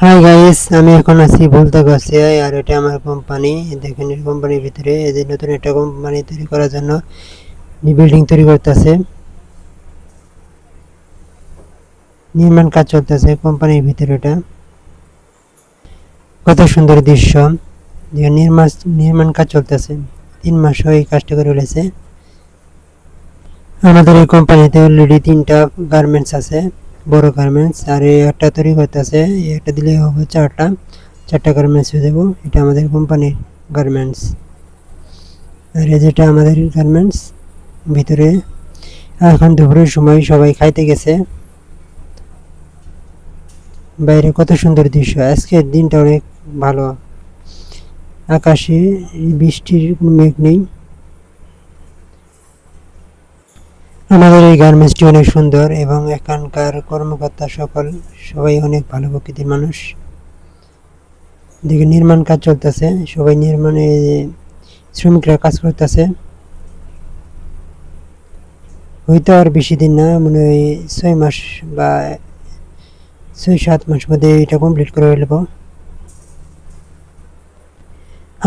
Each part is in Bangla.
হাই গাইস, আমি এখন আছি ভুলতাগাছিয়ায় আর এটা আমার কোম্পানি। দেখেন এই কোম্পানির ভিতরে এই যে নতুন একটা কোম্পানি তৈরি করার জন্য বিল্ডিং তৈরি করতেছে, নির্মাণ কাজ চলতেছে কোম্পানির ভিতরে। এটা কত সুন্দর দৃশ্য, যে নির্মাণ কাজ চলতেছে। 3 মাস এই কাজটা করে ফেলেছে। আমাদের এই কোম্পানিতে অলরেডি 3টা গার্মেন্টস আছে, বড় গার্মেন্টস, আর এই একটা তৈরি করতেছে। একটা দিলে হবে 4টা গার্মেন্টস হয়ে যাবো। এটা আমাদের কোম্পানির গার্মেন্টস। আর এই যেটা আমাদের গার্মেন্টস ভিতরে। এখন দুপুরের সময় সবাই খাইতে গেছে। বাইরে কত সুন্দর দৃশ্য, আজকের দিনটা অনেক ভালো। আকাশে বৃষ্টির কোনো মেঘ নেই। আমাদের এই গার্মেন্টসটি অনেক সুন্দর এবং এখানকার কর্মকর্তা সবাই অনেক ভালো প্রকৃতির মানুষ। দেখে নির্মাণ কাজ চলতেছে, সবাই নির্মাণে শ্রমিকরা কাজ করতেছে। হয়তো আর বেশি দিন না, মনে হয় 6 মাস বা 6-7 মাস মধ্যে এটা কমপ্লিট করে ফেলবো।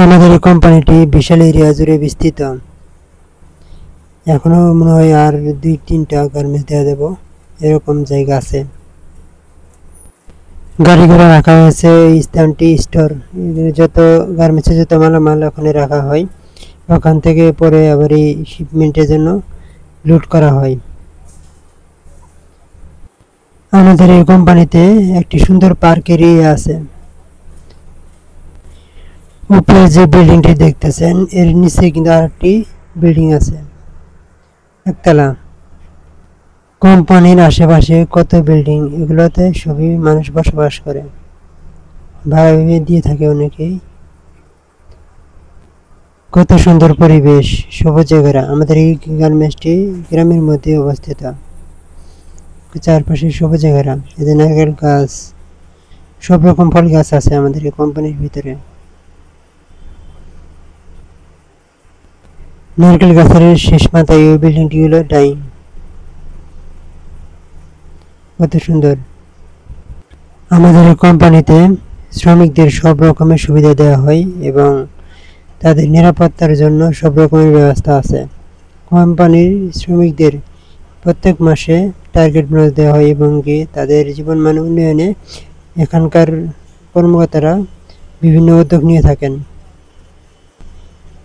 আমাদের এই কোম্পানিটি বিশাল এরিয়া জুড়ে বিস্তৃত। এখনো মনে হয় আর 2-3টা গার্মেন্টস দেওয়া দেবো, এরকম জায়গা আছে। গাড়ি ঘোড়া রাখা হয়েছে। এই স্থানটি স্টোর, যত গার্মেন্টসে যত মালামাল ওখানে রাখা হয়, ওখান থেকে পরে আবার এই শিপমেন্টের জন্য লোড করা হয়। আমাদের এই কোম্পানিতে একটি সুন্দর পার্ক এরিয়া আছে। উপরে যে বিল্ডিংটি দেখতেছেন এর নিচে কিন্তু আরেকটি বিল্ডিং আছে, একতলা। কোম্পানির আশেপাশে কত বিল্ডিং, এগুলোতে সবই মানুষ বসবাস করে, ভাড়া দিয়ে থাকে অনেকেই। কত সুন্দর পরিবেশ, সবুজে ঘেরা। আমাদের এই গার্মেন্টসটি গ্রামের মধ্যে অবস্থিত, চারপাশে সবুজে ঘেরা। এই যে নারকেল গাছ, সব রকম ফল গাছ আছে আমাদের এই কোম্পানির ভিতরে। নারকেল গাছের শেষ মাথায় ওই বিল্ডিংটি হলো ডাইং। কত সুন্দর। আমাদের এই কোম্পানিতে শ্রমিকদের সব রকমের সুবিধা দেওয়া হয় এবং তাদের নিরাপত্তার জন্য সব রকমের ব্যবস্থা আছে। কোম্পানির শ্রমিকদের প্রত্যেক মাসে টার্গেট বোনাস দেওয়া হয় এবং কি তাদের জীবনমান উন্নয়নে এখানকার কর্মকর্তারা বিভিন্ন উদ্যোগ নিয়ে থাকেন।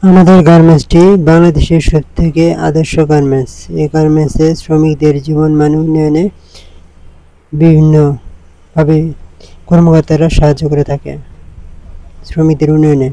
আমাদের গার্মেন্টসটি বাংলাদেশের সবথেকে আদর্শ গার্মেন্টস। এই গার্মেন্টসে শ্রমিকদের জীবনমান উন্নয়নে বিভিন্নভাবে কর্মকর্তারা সাহায্য করে থাকে শ্রমিকদের উন্নয়নে।